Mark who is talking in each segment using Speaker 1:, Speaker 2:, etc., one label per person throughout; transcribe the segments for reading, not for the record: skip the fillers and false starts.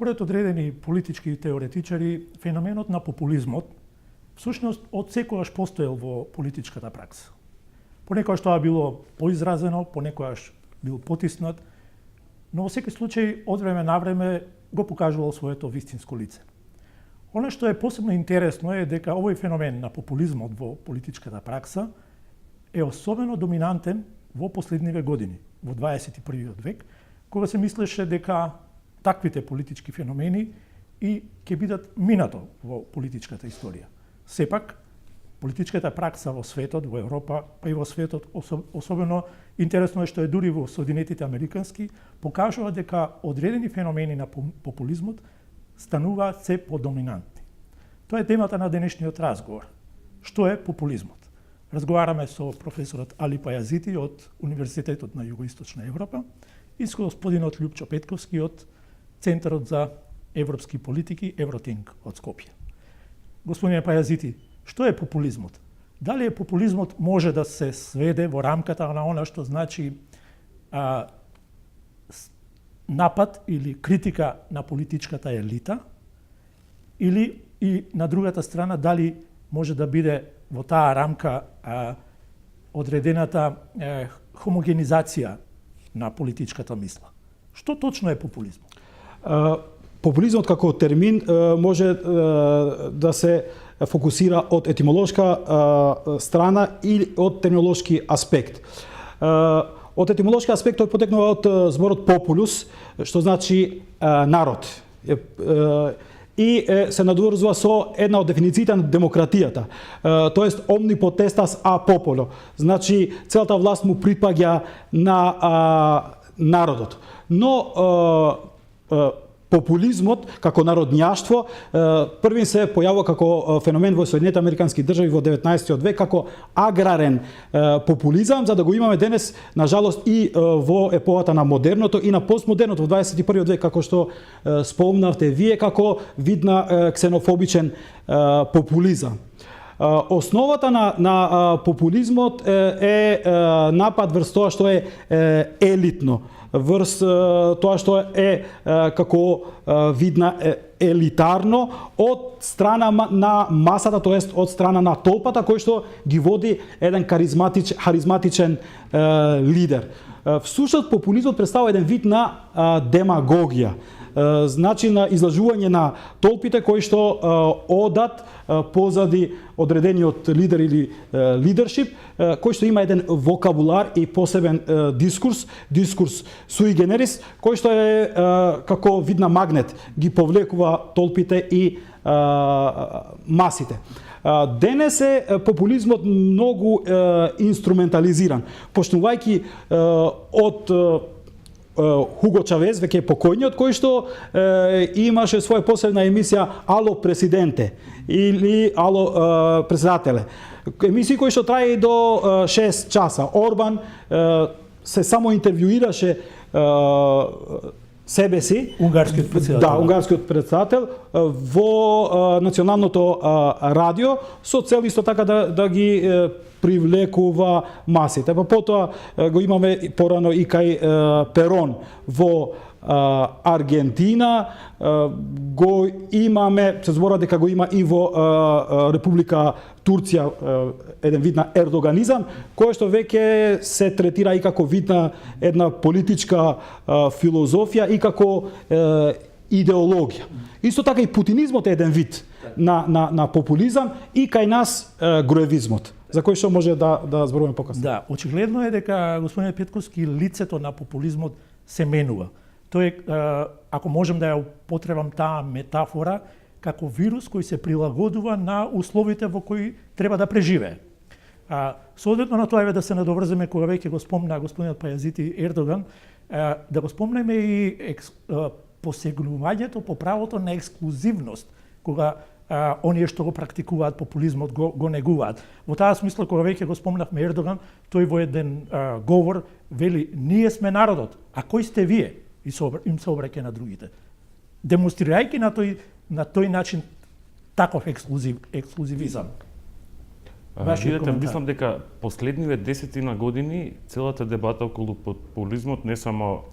Speaker 1: Според одредени политички теоретичари, феноменот на популизмот всушност од секогаш постоел во политичката пракса. Понекогаш тоа било поизразено, понекогаш бил потиснат, но во секој случај од време на време го покажувал своето вистинско лице. Оно што е посебно интересно е дека овој феномен на популизмот во политичката пракса е особено доминантен во последниве години, во 21. век, кога се мислеше дека таквите политички феномени и ќе бидат минато во политичката историја. Сепак, политичката пракса во светот, во Европа, па и во светот, особено интересно е што е дури во Соединетите Американски, покажува дека одредени феномени на популизмот стануваат се подоминантни. Тоа е темата на денешниот разговор. Што е популизмот? Разговараме со професорот Али Пајазити од Универзитетот на Југоисточна Европа и со господинот Љупчо Петковски од Центарот за европски политики Евротинк од Скопје. Господине Пајазити, што е популизмот? Дали популизмот може да се сведе во рамката на она што значи напад или критика на политичката елита, или и на другата страна дали може да биде во таа рамка одредената хомогенизација на политичката мисла? Што точно е популизмот?
Speaker 2: Популизмот како термин може да се фокусира од етимолошка страна или од терминолошки аспект. Од етимолошки аспект тој потекнува од зборот populus, што значи народ. И се надврзува со една од дефинициите на демократијата, тоест omni potestas a popolo. Значи целата власт му припаѓа на народот. Но популизмот како народњаштво првин се појавува како феномен во Соединетите Американски држави во 19. век како аграрен популизам, за да го имаме денес на жалост и во епохата на модерното и на постмодерното во 21. век, како што спомнавте вие, како вид на ксенофобичен популизам. Основата на популизмот е напад врз тоа што е елитно, врз тоа што е како видна елитарно од страна на масата, тоест од страна на толпата кој што ги води еден харизматичен лидер. Всушност популизмот представува еден вид на демагогија, значи на излажување на толпите кои што одат позади одредениот лидер или лидершип, кој што има еден вокабулар и посебен дискурс sui generis, кој што е како видна магнет, ги повлекува толпите и масите. Денес е популизмот многу инструментализиран, почнувајќи од Хуго Чавез, веќе покојниот, кој што имаше своја посебна емисија Ало Пресиденте или Ало Председателе. Емисии кои што трае до 6 часа. Орбан се само интервјуираше себе си,
Speaker 1: унгарскиот председател.
Speaker 2: Да, унгарскиот председател во националното радио со цел исто така да ги привлекува масите. Па потоа го имаме порано и кај Перон во Аргентина, го имаме, се збора дека го има и во Република Турција, еден вид на ердоганизам, кој што веќе се третира и како вид на една политичка филозофија и како идеологија. Исто така и путинизмот е еден вид на популизам и кај нас груевизмот, за кој што може да зборуваме покасно.
Speaker 1: Да, очигледно е дека господине Петковски лицето на популизмот се менува. Тој е, ако можем да ја употребам таа метафора, како вирус кој се прилагодува на условите во кои треба да преживее. Соодветно на тоа е да се надоврземе кога веќе го спомна господинот Пајазити Ердоган, да го спомнеме и посегнувањето по правото на ексклузивност, кога оние што го практикуваат популизмот го негуваат. Во таа смисла, кога веќе го спомнавме Ердоган, тој во еден говор вели: ние сме народот, а кој сте вие? И им се обраќа на другите. Демонстрирајќи на тој начин таков ексклузивизам. Вашиот
Speaker 3: Видете,
Speaker 1: коментар.
Speaker 3: мислам дека последниве 10 години целата дебата околу популизмот не само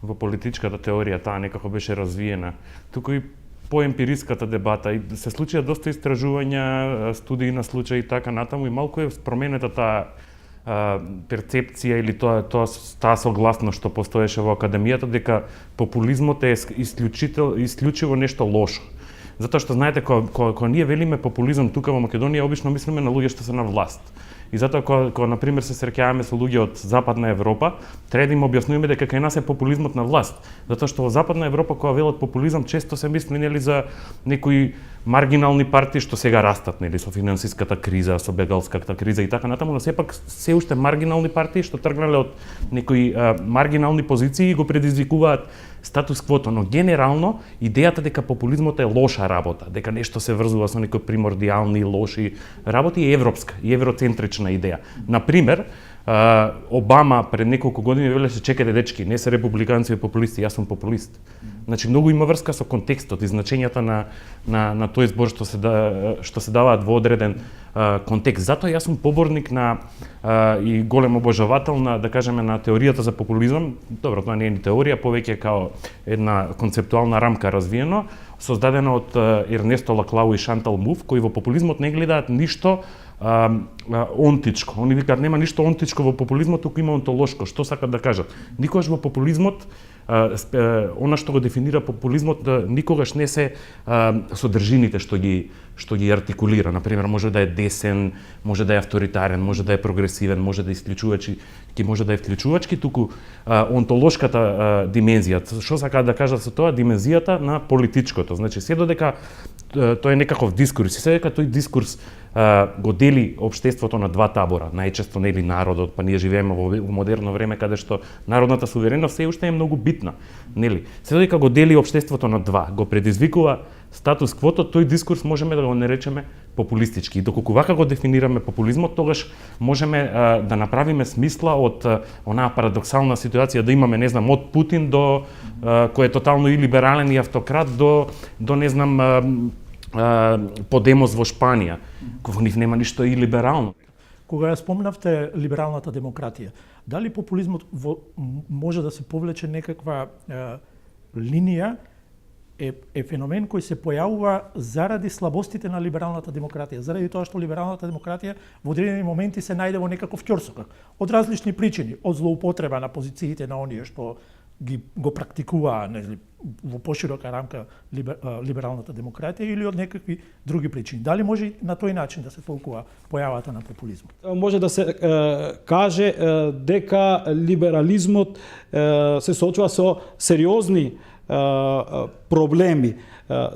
Speaker 3: во политичката теорија таа некако беше развиена, туку и по емпириската дебата и се случија доста истражувања, студии на случаи и така натаму и малку е променета таа перцепција или таа согласност што постоеше во академијата дека популизмот е исклучиво нешто лошо. Затоа што знаете кога ние велиме популизам тука во Македонија обично мислиме на луѓе што се на власт. И затоа кога на пример се среќаваме со луѓе од Западна Европа, треба да им објаснуваме дека кај нас е популизмот на власт. Затоа што во Западна Европа кога велат популизам често се мисли нели за некои маргинални партии што сега растат, нели со финансиската криза, со бегалската криза и така натаму, но сепак се уште маргинални партии што тргнале од некои маргинални позиции и го предизвикуваат статус квото, но генерално идејата дека популизмот е лоша работа, дека нешто се врзува со некои примордијални лоши работи е европска и евроцентрична идеја. Например, Обама пред неколку години велеше чекајте дечки, не се републиканци и популисти, јас сум популист. Значи многу има врска со контекстот и значењата на тој збор што се даваат во одреден контекст. Затоа јас сум поборник на и голем обожавател на, да кажеме, на теоријата за популизам. Добро, тоа не е ни теорија, повеќе као една концептуална рамка развиено, создадена од Ернесто Лаклау и Шантал Муф, кои во популизмот не гледаат ништо онтичко. Они викаат нема ништо онтичко во популизмот, туку има онтолошко. Што сакат да кажат? Никогаш во популизмот она што го дефинира популизмот никогаш не се содржините што ги артикулира. Например, може да е десен, може да е авторитарен, може да е прогресивен, може да е исклучувачки, може да е вклучувачки, туку онтолошката димензија. Што сакаат да кажат со тоа? Димензијата на политичкото. Значи, се додека тоа е некаков дискурс, и се дека тој дискурс го дели општеството на два табора, најчесто нели народот, па ние живееме во модерно време каде што народната сувереност се уште е многу битна, нели? Се додека го дели општеството на два, го предизвикува статус квото, тој дискурс можеме да го наречеме популистички. И доколку вака го дефинираме популизмот, тогаш можеме да направиме смисла од онаа парадоксална ситуација да имаме, не знам, од Путин до кој е тотално и либерален и автократ до не знам Подемос во Шпанија, во нив нема ништо и либерално.
Speaker 1: Кога ја спомнавте либералната демократија, дали популизмот може да се повлече некаква линија е феномен кој се појавува заради слабостите на либералната демократија, заради тоа што либералната демократија во одредени моменти се најде во некаков ќорсокак, од различни причини, од злоупотреба на позициите на оние што го практикуваа во поширока рамка либералната демократија или од некакви други причини. Дали може на тој начин да се толкува појавата на популизмот?
Speaker 2: Може да се каже дека либерализмот се соочува со сериозни проблеми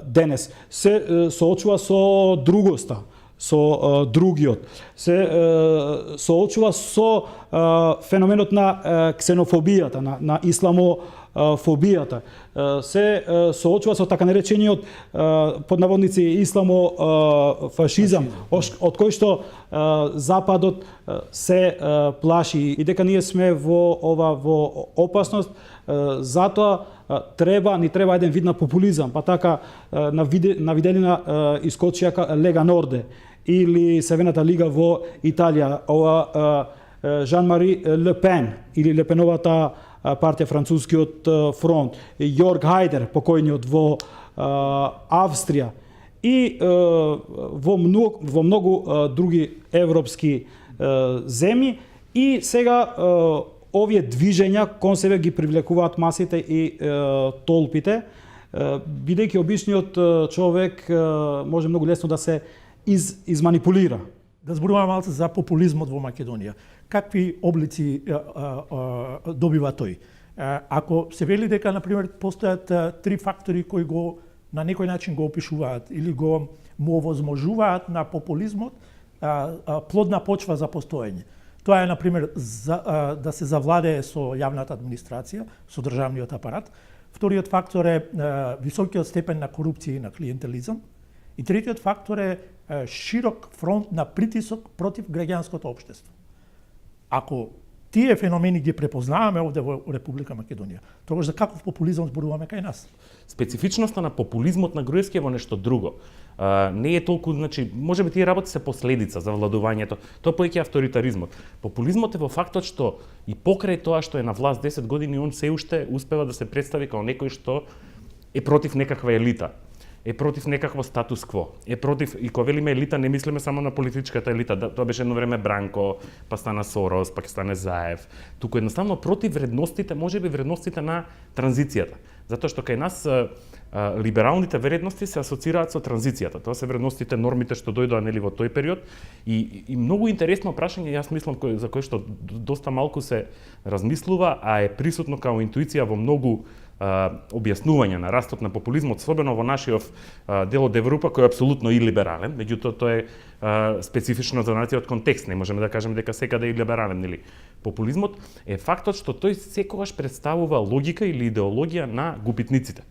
Speaker 2: денес. Се соочува со другоста, со другиот. Се соочува со феноменот на ксенофобијата, на исламофобијата. Се соочува со така наречениот под наводници исламофашизам, од кој што Западот се плаши и дека ние сме во опасност. Затоа ни треба еден вид на популизам, па така на виделина искочија Лега Норде или Северната лига во Италија, ова Жан-Мари Ле Пен или Лепеновата партија Францускиот фронт, Јорг Хајдер, покојниот во Австрија и во многу други европски земји. И сега овие движења кон себе ги привлекуваат масите и толпите, бидејќи обичниот човек може многу лесно да се изманипулира.
Speaker 1: Да зборуваме малку за популизмот во Македонија. Какви облици добива тој? Ако се вели дека, например, постојат три фактори кои на некој начин го опишуваат или му овозможуваат на популизмот плодна почва за постоење. Тоа е, например, да се завладее со јавната администрација, со државниот апарат. Вториот фактор е високиот степен на корупција и на клиентелизам. И третиот фактор е широк фронт на притисок против граѓанското општество. Ако тие феномени ги препознаваме овде во Република Македонија. Тогаш за каков популизам зборуваме кај нас?
Speaker 3: Специфичноста на популизмот на Груевски е во нешто друго. Не е толку, значи, можеби тие работи се последица за владувањето. Тоа поеќе авторитаризмот. Популизмот е во фактот што и покрај тоа што е на власт 10 години, он се уште успева да се представи како некој што е против некаква елита, е против некакво статус-кво, е против, и кога велиме елита, не мислиме само на политичката елита, тоа беше едно време Бранко, па стана Сорос, па ќе стане Заев, туку едноставно против вредностите, можеби вредностите на транзицијата. Затоа што кај нас либералните вредности се асоцираат со транзицијата. Тоа се вредностите, нормите што дојдоа нели во тој период и многу интересно прашање, јас мислам за кое што доста малку се размислува, а е присутно као интуиција во многу објаснување на растот на популизмот, особено во нашиот дел од Европа, кој е апсолутно илиберален, меѓутоа тоа е специфично за нацијот контекст, не можеме да кажеме дека секаде е илиберален или популизмот е фактот што тој секогаш представува логика или идеологија на губитниците.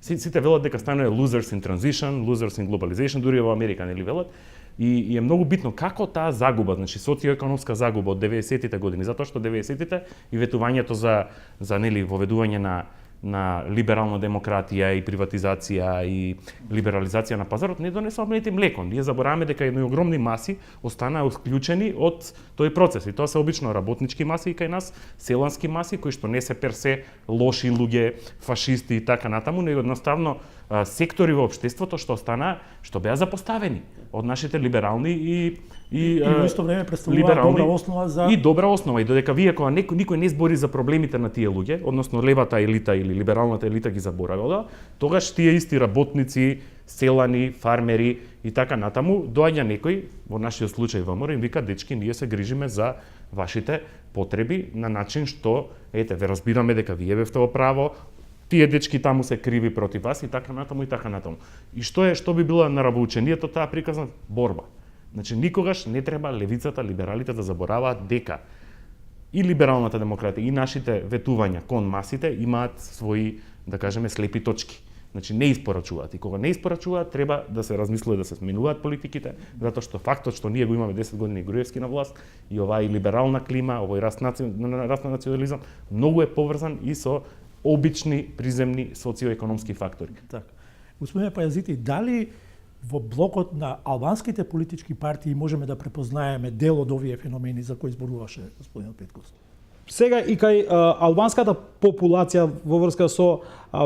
Speaker 3: Сите велат дека станува losers in transition, losers in globalization, дури во Америка нели велат. И е многу битно како таа загуба, значи социоекономска загуба од 90-тите години, затоа што 90-тите и ветувањето за нели воведување на либерална демократија и приватизација и либерализација на пазарот не донесува млето и млеко. Ние забораваме дека едни огромни маси останаа исклучени од тој процес. И тоа се обично работнички маси и кај нас, селански маси кои што не се персе лоши луѓе, фашисти и така натаму, него едноставно сектори во општеството што останаа, што беа запоставени од нашите либерални и
Speaker 1: во исто време представува добра основа за
Speaker 3: и добра основа, и додека вие кога никој не збори за проблемите на тие луѓе, односно левата елита или либералната елита ги заборавила, тогаш тие исти работници, селани, фармери и така натаму, доаѓа некој, во нашиот случај ВМРО, им вика: дечки, ние се грижиме за вашите потреби на начин што, ете, ве разбираме дека вие бевте во право, тие дечки таму се криви против вас и така натаму и така натаму. И што би било на равоучението таа приказна борба. Значи никогаш не треба левицата, либералите да забораваат дека и либералната демократија и нашите ветувања кон масите имаат свои, да кажеме, слепи точки. Значи не испорачуваат, и кога не испорачуваат треба да се размислува да се сменуваат политиките, затоа што фактот што ние го имаме 10 години Груевски на власт и оваа и либерална клима, овој раст на национализам многу е поврзан и со обични приземни социоекономски фактори.
Speaker 1: Така. Господине Пајазити, дали во блокот на албанските политички партии можеме да препознаеме дел од овие феномени за кои зборуваше господин Петков?
Speaker 2: Сега и кај албанската популација во врска со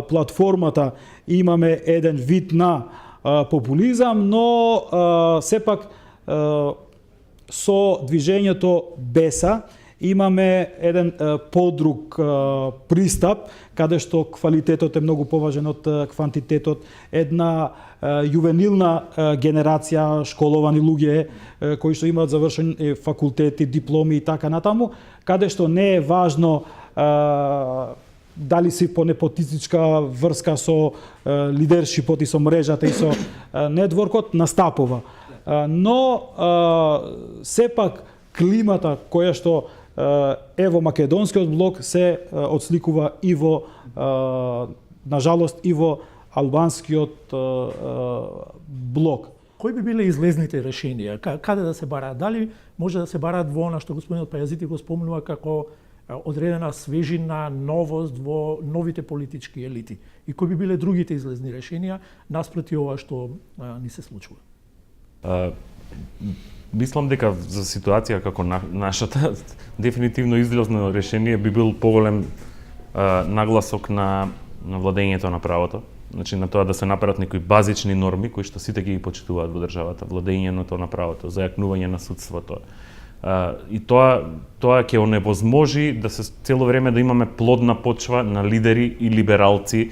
Speaker 2: платформата имаме еден вид на популизам, но сепак со движењето Беса имаме еден подруг пристап, каде што квалитетот е многу поважен од квантитетот, една јувенилна генерација школовани луѓе кои што имаат завршен факултети, дипломи и така натаму, каде што не е важно дали си по непотичка врска со лидершипот и со мрежата и со нетворкот настапува. Но сепак климата која што е во македонскиот блок се отсликува и во, нажалост, и во албанскиот блок.
Speaker 1: Кои би биле излезните решенија? Каде да се бараат? Дали може да се бараат во она што господинот Пајазити го спомнува како одредена свежина, новост во новите политички елити? И кои би биле другите излезни решенија наспроти ова што ни се случува?
Speaker 3: Мислам дека за ситуација како нашата, дефинитивно излезно решение би бил поголем нагласок на владењето на правото. Значи на тоа да се направат некои базични норми кои што сите ги почитуваат во државата, владењето на правото, зајакнување на судството. И тоа ќе оневозможи да се цело време да имаме плодна почва на лидери и либералци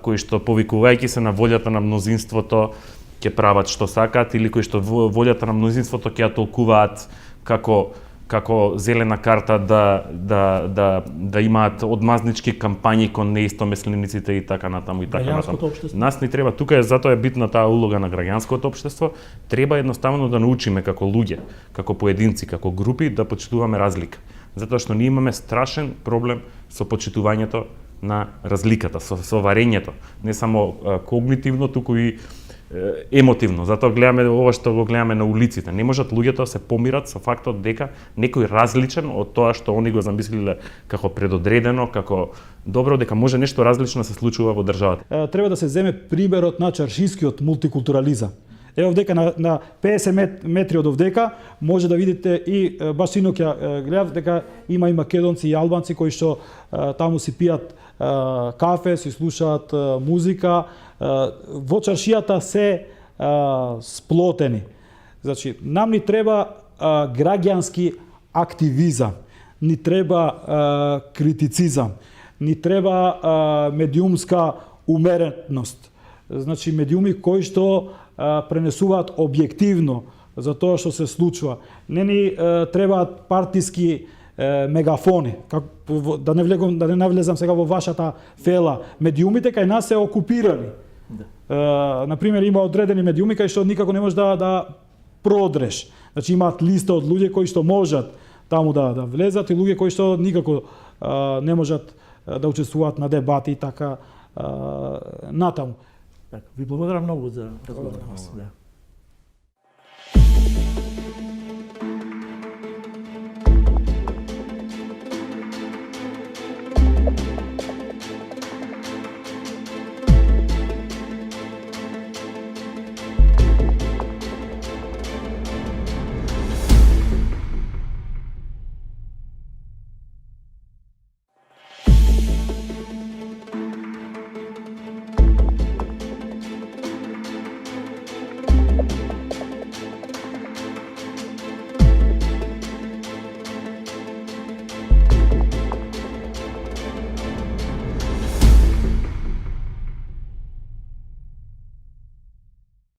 Speaker 3: кои што повикувајќи се на волјата на мнозинството ќе прават што сакаат, или кои што волјата на мнозинството ќе ја толкуваат како зелена карта да имаат одмазнички кампањи кон неистомислениците и така натаму и така натаму. Нас ни треба, тука затоа е битна таа улога на граѓанското општество, треба едноставно да научиме како луѓе, како поединци, како групи да почитуваме разлика. Затоа што ние имаме страшен проблем со почитувањето на разликата, со варењето, не само когнитивно, туку и емотивно. Затоа гледаме ова што го гледаме на улиците. Не можат луѓето да се помират со фактот дека некој различен од тоа што они го замислиле како предодредено, како добро, дека може нешто различно да се случува во државата.
Speaker 2: Треба да се земе примерот на чаршискиот мултикултурализам. Ево овдека на 50 метри од овдека може да видите и баш синоќа гледав дека има и македонци и албанци кои што таму си пијат кафе, си слушаат музика. Во чаршијата се сплотени. Значи, нам ни треба граѓански активизам, ни треба критицизам, ни треба медиумска умереност. Значи, медиуми кои што пренесуваат објективно за тоа што се случува. Не ни требаат партиски мегафони. Да не навлезам сега во вашата фела. Медиумите кај нас се окупирани. Например, има одредени медиуми кај што никако не можеш да продреш. Значи имаат листа од луѓе кои што можат таму да влезат и луѓе кои што никако не можат да учествуваат на дебати и така натаму.
Speaker 1: Ви благодарам многу за разговорот.